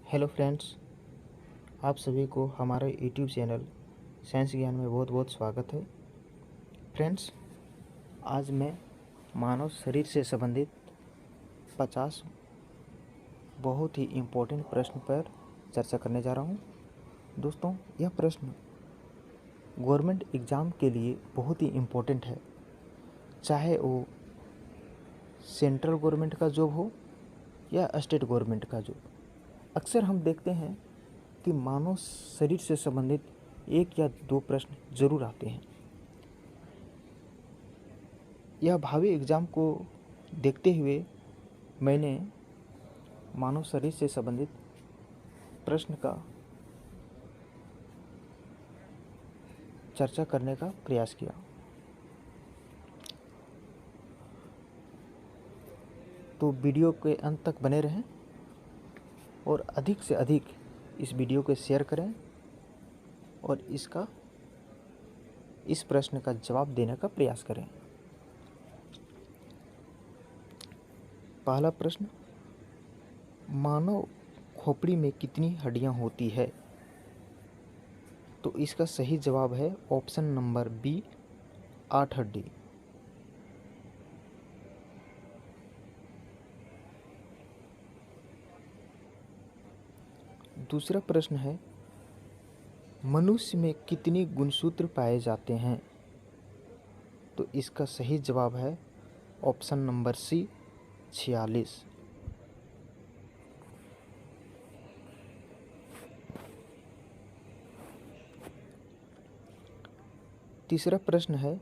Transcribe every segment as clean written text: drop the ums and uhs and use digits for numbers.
Hello friends, आप सभी को हमारे यूट्यूब चैनल साइंस ज्ञान में बहुत बहुत स्वागत है। फ्रेंड्स, आज मैं मानव शरीर से संबंधित 50 बहुत ही इम्पोर्टेंट प्रश्न पर चर्चा करने जा रहा हूँ। दोस्तों, यह प्रश्न गवर्नमेंट एग्ज़ाम के लिए बहुत ही इम्पोर्टेंट है, चाहे वो सेंट्रल गवर्नमेंट का जॉब हो या स्टेट गवर्नमेंट का जॉब। अक्सर हम देखते हैं कि मानव शरीर से संबंधित एक या दो प्रश्न जरूर आते हैं। यह भावी एग्ज़ाम को देखते हुए मैंने मानव शरीर से संबंधित प्रश्न का चर्चा करने का प्रयास किया। तो वीडियो के अंत तक बने रहें और अधिक से अधिक इस वीडियो को शेयर करें और इस प्रश्न का जवाब देने का प्रयास करें। पहला प्रश्न, मानव खोपड़ी में कितनी हड्डियां होती है? तो इसका सही जवाब है ऑप्शन नंबर बी, 8 हड्डी। दूसरा प्रश्न है, मनुष्य में कितनी गुणसूत्र पाए जाते हैं? तो इसका सही जवाब है ऑप्शन नंबर सी, 46। तीसरा प्रश्न है,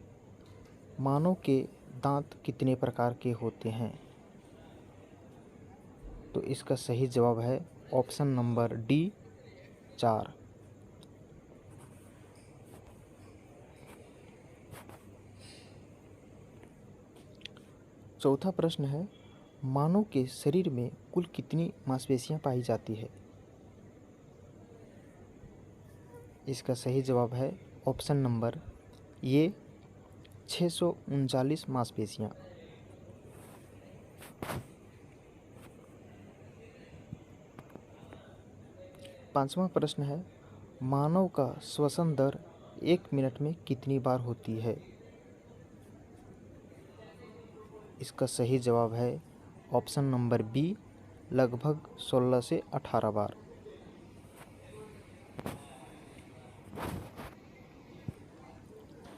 मानव के दांत कितने प्रकार के होते हैं? तो इसका सही जवाब है ऑप्शन नंबर डी, 4। चौथा प्रश्न है, मानव के शरीर में कुल कितनी मांसपेशियां पाई जाती है? इसका सही जवाब है ऑप्शन नंबर ए, 639 मांसपेशियां। पांचवा प्रश्न है, मानव का श्वसन दर 1 मिनट में कितनी बार होती है? इसका सही जवाब है ऑप्शन नंबर बी, लगभग 16 से 18 बार।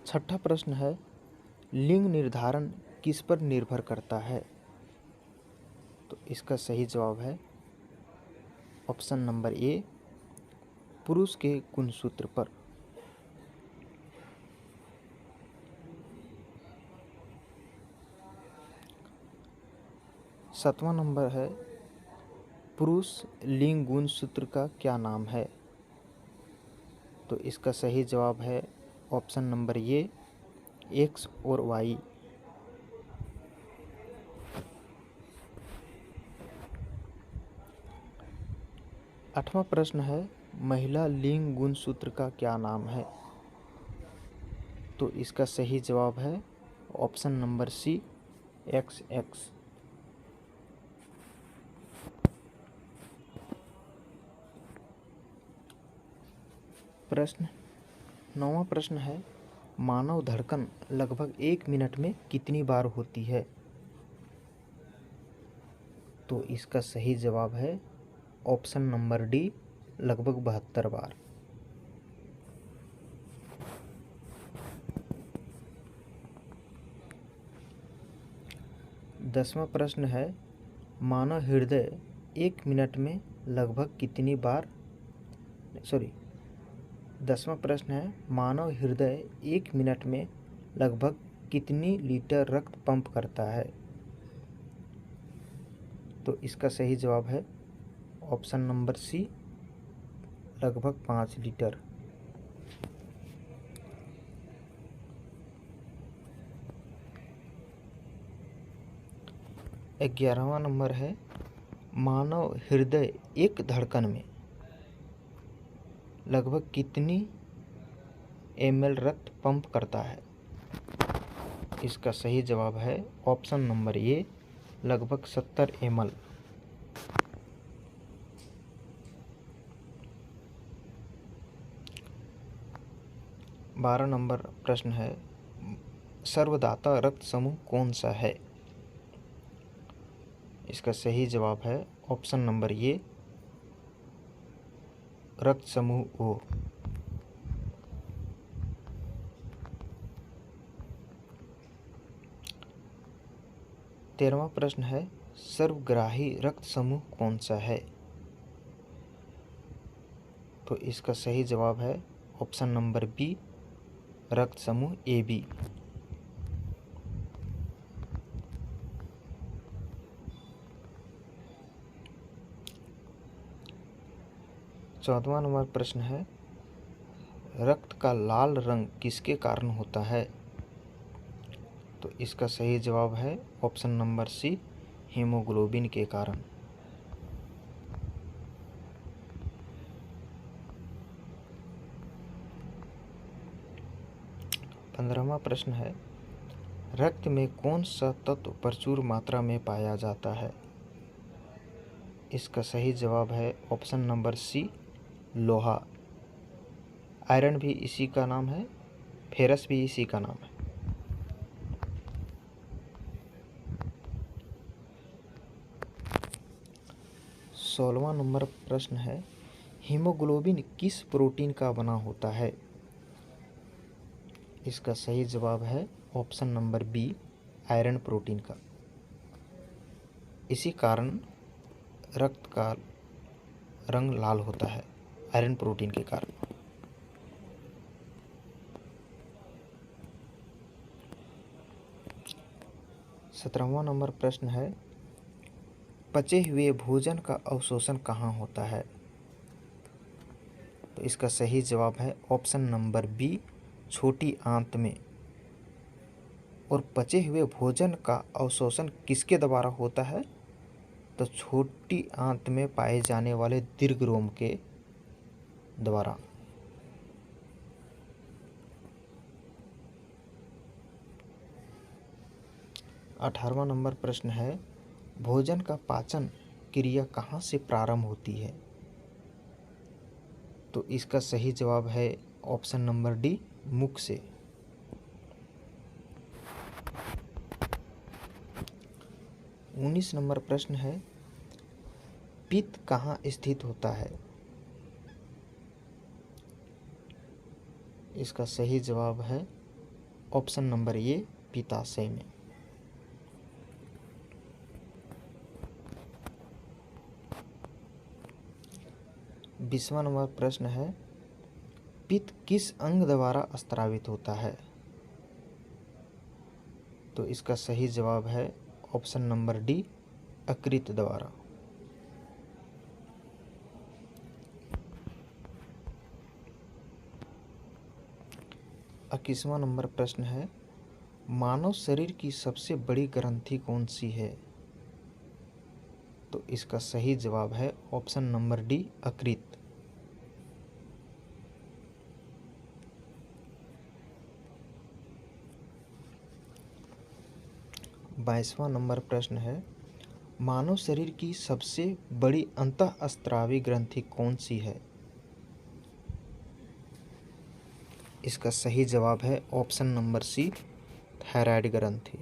छठा प्रश्न है, लिंग निर्धारण किस पर निर्भर करता है? तो इसका सही जवाब है ऑप्शन नंबर ए, पुरुष के गुणसूत्र पर। सातवां नंबर है, पुरुष लिंग गुणसूत्र का क्या नाम है? तो इसका सही जवाब है ऑप्शन नंबर ए, एक्स और वाई। आठवां प्रश्न है, महिला लिंग गुणसूत्र का क्या नाम है? तो इसका सही जवाब है ऑप्शन नंबर सी, XX। नौवां प्रश्न है, मानव धड़कन लगभग 1 मिनट में कितनी बार होती है? तो इसका सही जवाब है ऑप्शन नंबर डी, लगभग 72 बार। दसवां प्रश्न है, मानव हृदय 1 मिनट में लगभग कितनी बार दसवां प्रश्न है, मानव हृदय 1 मिनट में लगभग कितनी लीटर रक्त पंप करता है? तो इसका सही जवाब है ऑप्शन नंबर सी, लगभग 5 लीटर। ग्यारहवां नंबर है, मानव हृदय एक धड़कन में लगभग कितनी ml रक्त पंप करता है? इसका सही जवाब है ऑप्शन नंबर ए, लगभग 70 ml। 12 नंबर प्रश्न है, सर्वदाता रक्त समूह कौन सा है? इसका सही जवाब है ऑप्शन नंबर ए, रक्त समूह ओ। 13वां प्रश्न है, सर्वग्राही रक्त समूह कौन सा है? तो इसका सही जवाब है ऑप्शन नंबर बी, रक्त समूह ए बी। 14वां नंबर प्रश्न है, रक्त का लाल रंग किसके कारण होता है? तो इसका सही जवाब है ऑप्शन नंबर सी, हीमोग्लोबिन के कारण। 15वां प्रश्न है, रक्त में कौन सा तत्व प्रचुर मात्रा में पाया जाता है? इसका सही जवाब है ऑप्शन नंबर सी, लोहा। आयरन भी इसी का नाम है, फेरस भी इसी का नाम है। 16वां नंबर प्रश्न है, हीमोग्लोबिन किस प्रोटीन का बना होता है? इसका सही जवाब है option number B, iron protein का। इसी कारण रक्त का रंग लाल होता है, आयरन प्रोटीन के कारण। 17वां नंबर प्रश्न है, पचे हुए भोजन का अवशोषण कहाँ होता है? तो इसका सही जवाब है ऑप्शन नंबर बी, छोटी आंत में। और पचे हुए भोजन का अवशोषण किसके द्वारा होता है? तो छोटी आंत में पाए जाने वाले दीर्घरोम के द्वारा। 18वां नंबर प्रश्न है, भोजन का पाचन क्रिया कहाँ से प्रारंभ होती है? तो इसका सही जवाब है ऑप्शन नंबर डी, मुख से। 19 नंबर प्रश्न है, पित्त कहाँ स्थित होता है? इसका सही जवाब है ऑप्शन नंबर ए, पित्ताशय में। 20वां नंबर प्रश्न है, पित्त किस अंग द्वारा स्रावित होता है? तो इसका सही जवाब है ऑप्शन नंबर डी, यकृत द्वारा। 21वां नंबर प्रश्न है, मानव शरीर की सबसे बड़ी ग्रंथि कौन सी है? तो इसका सही जवाब है ऑप्शन नंबर डी, यकृत। 22वां नंबर प्रश्न है, मानव शरीर की सबसे बड़ी अंतःस्रावी ग्रंथि कौन सी है? इसका सही जवाब है ऑप्शन नंबर सी, थायराइड ग्रंथि।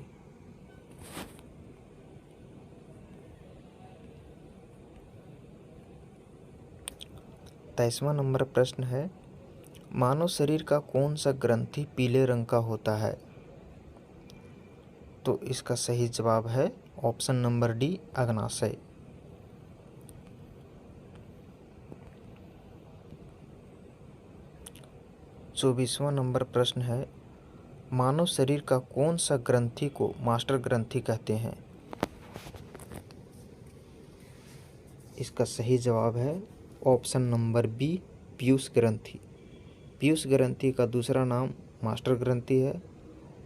23वां नंबर प्रश्न है, मानव शरीर का कौन सा ग्रंथि पीले रंग का होता है? तो इसका सही जवाब है ऑप्शन नंबर डी, अग्नाशय। 24वां नंबर प्रश्न है, मानव शरीर का कौन सा ग्रंथि को मास्टर ग्रंथि कहते हैं? इसका सही जवाब है ऑप्शन नंबर बी, पीयूष ग्रंथि। पीयूष ग्रंथि का दूसरा नाम मास्टर ग्रंथि है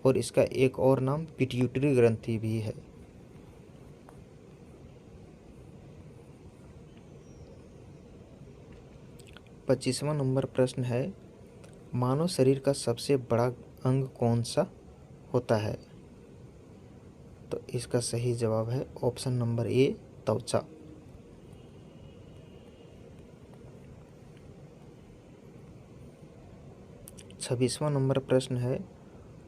और इसका एक और नाम पिट्यूटरी ग्रंथि भी है। 25वां नंबर प्रश्न है, मानव शरीर का सबसे बड़ा अंग कौन सा होता है? तो इसका सही जवाब है ऑप्शन नंबर ए, त्वचा। 26वां नंबर प्रश्न है,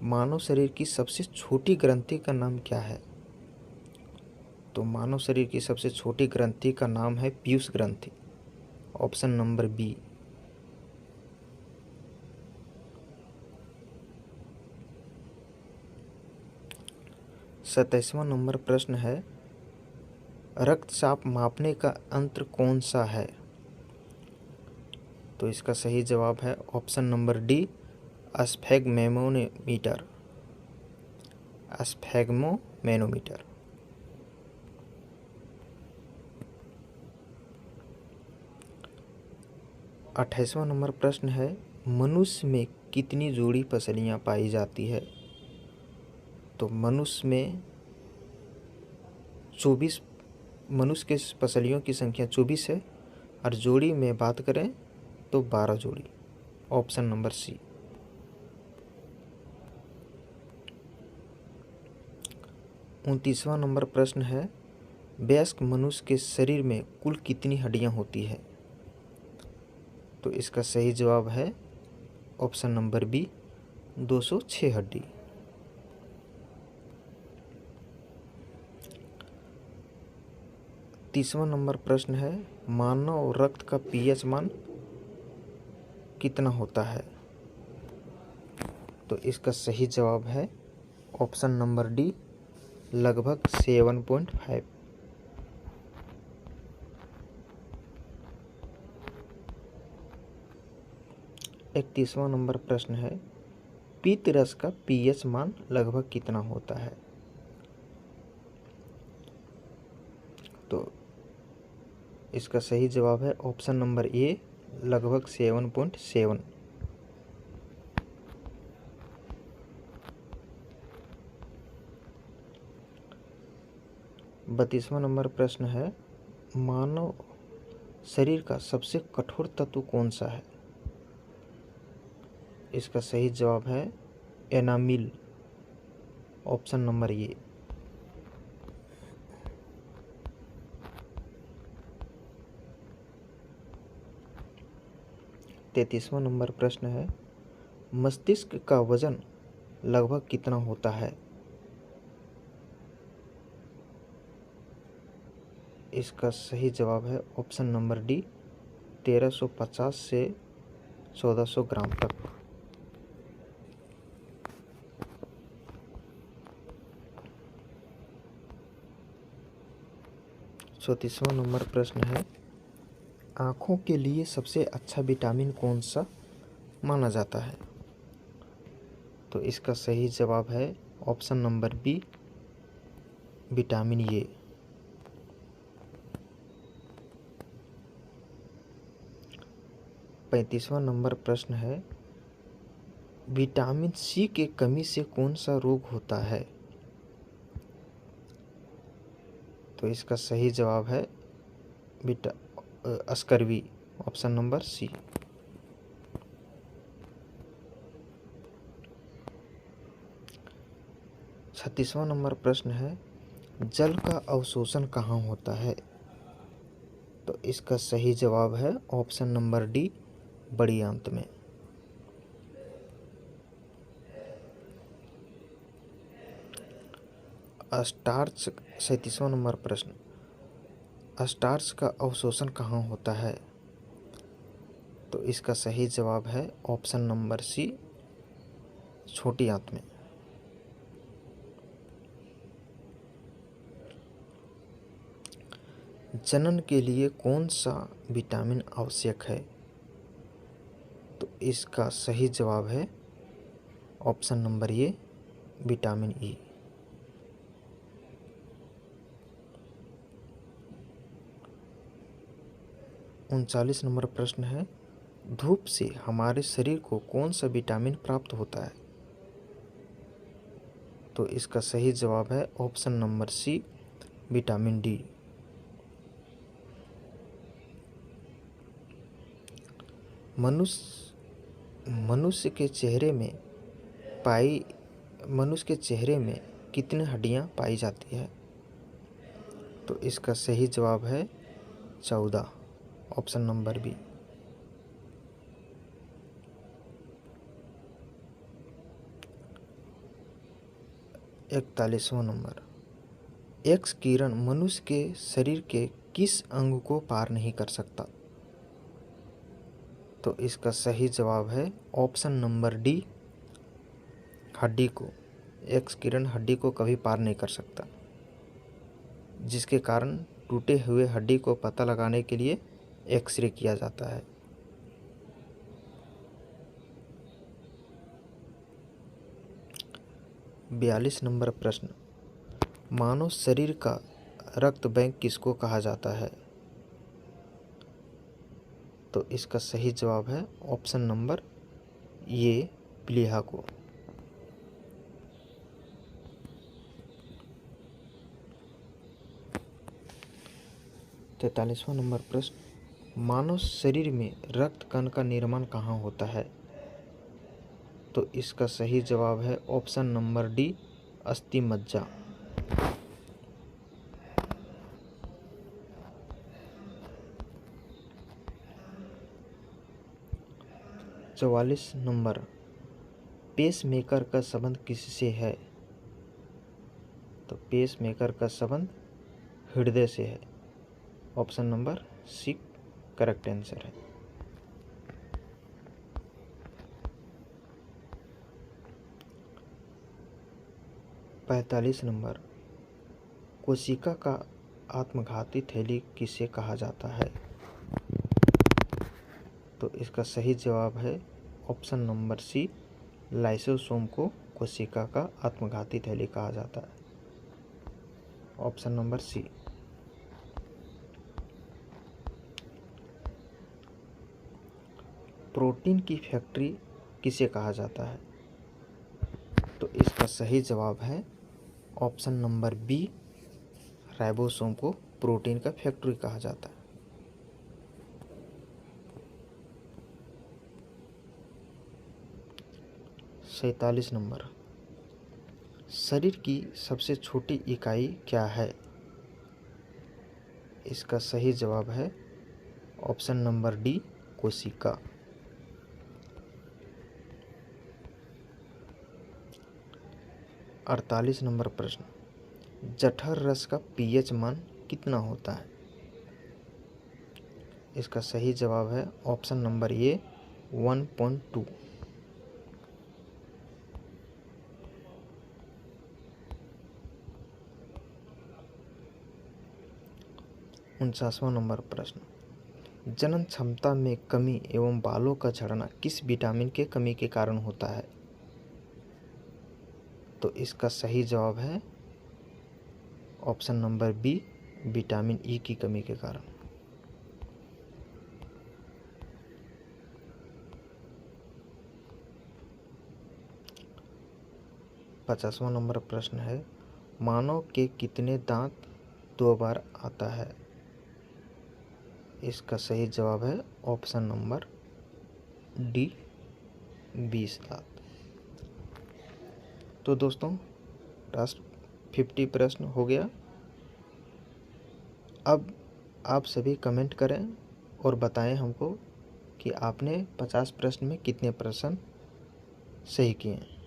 मानव शरीर की सबसे छोटी ग्रंथि का नाम क्या है? तो मानव शरीर की सबसे छोटी ग्रंथि का नाम है पीयूष ग्रंथि, ऑप्शन नंबर बी। 27वां नंबर प्रश्न है, रक्तचाप मापने का यंत्र कौन सा है? तो इसका सही जवाब है ऑप्शन नंबर डी, स्फेगमोमेनोमीटर। स्फेगमोमेनोमीटर। 28वां नंबर प्रश्न है, मनुष्य में कितनी जोड़ी पसलियां पाई जाती है? तो मनुष्य में 24, मनुष्य के पसलियों की संख्या 24 है और जोड़ी में बात करें तो 12 जोड़ी, ऑप्शन नंबर सी। 29वां नंबर प्रश्न है, वयस्क मनुष्य के शरीर में कुल कितनी हड्डियां होती है? तो इसका सही जवाब है ऑप्शन नंबर बी, 206 हड्डी। 30वां नंबर प्रश्न है, मानव रक्त का पीएच मान कितना होता है? तो इसका सही जवाब है ऑप्शन नंबर डी, लगभग 7.5। 31वां नंबर प्रश्न है, पीत रस का पीएच मान लगभग कितना होता है? तो इसका सही जवाब है ऑप्शन नंबर ए, लगभग 7.7। 32वां नंबर प्रश्न है, मानव शरीर का सबसे कठोर तत्व कौन सा है? इसका सही जवाब है एनामिल, ऑप्शन नंबर ए। 33वां नंबर प्रश्न है, मस्तिष्क का वजन लगभग कितना होता है? इसका सही जवाब है ऑप्शन नंबर डी, 1350 से 1400 ग्राम तक। 34वां नंबर प्रश्न है, आँखों के लिए सबसे अच्छा विटामिन कौन सा माना जाता है? तो इसका सही जवाब है option number B, vitamin A. 35वां नंबर प्रश्न है, विटामिन सी के कमी से कौन सा रोग होता है? तो इसका सही जवाब है स्कर्वी, ऑप्शन नंबर सी। 36वां नंबर प्रश्न है, जल का अवशोषण कहाँ होता है? तो इसका सही जवाब है ऑप्शन नंबर डी, बड़ी आंत में। स्टार्च 37वां नंबर प्रश्न, स्टार्च का अवशोषण कहाँ होता है? तो इसका सही जवाब है ऑप्शन नंबर सी, छोटी आंत में। जनन के लिए कौन सा विटामिन आवश्यक है? तो इसका सही जवाब है ऑप्शन नंबर ए, विटामिन ई। 39 नंबर प्रश्न है, धूप से हमारे शरीर को कौन सा विटामिन प्राप्त होता है? तो इसका सही जवाब है option number C, vitamin D. मनुष्य के चेहरे में कितनी हड्डियां पाई जाती है? तो इसका सही जवाब है 14, ऑप्शन नंबर बी। 41वां नंबर, एक्स किरण मनुष्य के शरीर के किस अंग को पार नहीं कर सकता? तो इसका सही जवाब है ऑप्शन नंबर डी, हड्डी को। एक्स किरण हड्डी को कभी पार नहीं कर सकता, जिसके कारण टूटे हुए हड्डी को पता लगाने के लिए एक्सरे किया जाता है। बयालीस नंबर प्रश्न, मानव शरीर का रक्त बैंक किसको कहा जाता है? तो इसका सही जवाब है ऑप्शन नंबर ए, प्लीहा को। तैंतालीसवां नंबर प्रश्न, मानव शरीर में रक्त कण का निर्माण कहाँ होता है? तो इसका सही जवाब है ऑप्शन नंबर डी, अस्थि मज्जा। चौवालीस नंबर, पेसमेकर का संबंध किससे है? तो पेसमेकर का संबंध हृदय से है। Option number C correct answer है। पैंतालीस नंबर, कोशिका का आत्मघाती थैली किसे कहा जाता है? तो इसका सही जवाब है ऑप्शन नंबर सी, लाइसोसोम को कोशिका का आत्मघाती थैली कहा जाता है। Option number C. प्रोटीन की फैक्ट्री किसे कहा जाता है? तो इसका सही जवाब है ऑप्शन नंबर बी, राइबोसोम को प्रोटीन का फैक्ट्री कहा जाता है। सैंतालीस नंबर, शरीर की सबसे छोटी इकाई क्या है? इसका सही जवाब है ऑप्शन नंबर डी, कोशिका। अड़तालीस नंबर प्रश्न, जठर रस का पीएच मान कितना होता है? इसका सही जवाब है ऑप्शन नंबर ए, 1.2। 49वां नंबर प्रश्न, जनन क्षमता में कमी एवं बालों का झड़ना किस विटामिन के कमी के कारण होता है? तो इसका सही जवाब है option number B, vitamin E की कमी के कारण। पचासवां नंबर प्रश्न है, मानव के कितने दांत 2 बार आता है? इसका सही जवाब है ऑप्शन नंबर डी, 20 दांत। तो दोस्तों, लास्ट 50 प्रश्न हो गया। अब आप सभी कमेंट करें और बताएं हमको कि आपने 50 प्रश्न में कितने प्रश्न सही किए हैं।